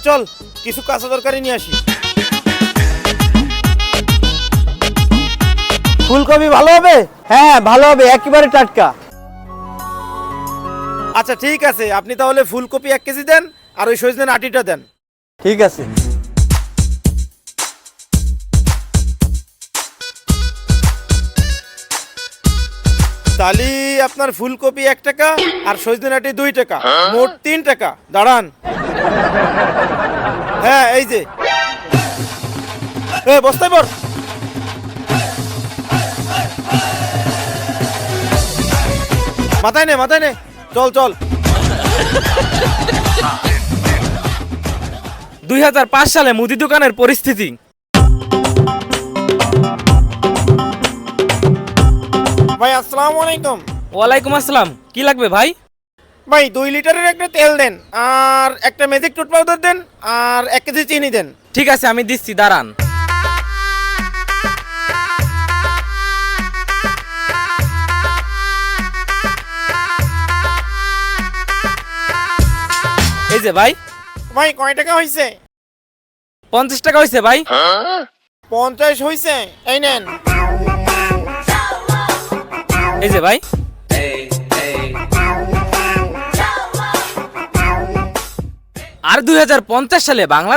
চল কিছু কাঁচা তরকারি নিয়ে আসি। ফুলকপি ভালো হবে? হ্যাঁ ভালো হবে, একেবারে টাটকা। আচ্ছা ঠিক আছে, আপনি তাহলে ফুলকপি 1 কেজি দেন, আর ওই সজনে আটিটা দেন। ঠিক আছে। তাহলে আপনার ফুলকপি 1 টাকা আর সজনে আটি 2 টাকা, মোট 3 টাকা। দাঁড়ান। হ্যাঁ এই যে, বস্তায় পর। মাথায় নে, চল চল। 2005 সালে মুদি দোকানের পরিস্থিতি। ভাই আসসালামু আলাইকুম। ওয়ালাইকুম আসসালাম, কি লাগবে ভাই? ভাই 2 লিটারের একটা তেল দেন, আর একটা ম্যাজিক টুথ পাউডার দেন, আর 1 কেজি চিনি দেন। ঠিক আছে আমি দিচ্ছি, দাঁড়ান। এই যে ভাই। ভাই কয় টাকা হয়েছে? 50 টাকা হয়েছে ভাই। 50 হয়েছে, এই নেন। এই যে ভাই। আর 2050 সালে বাংলাদেশ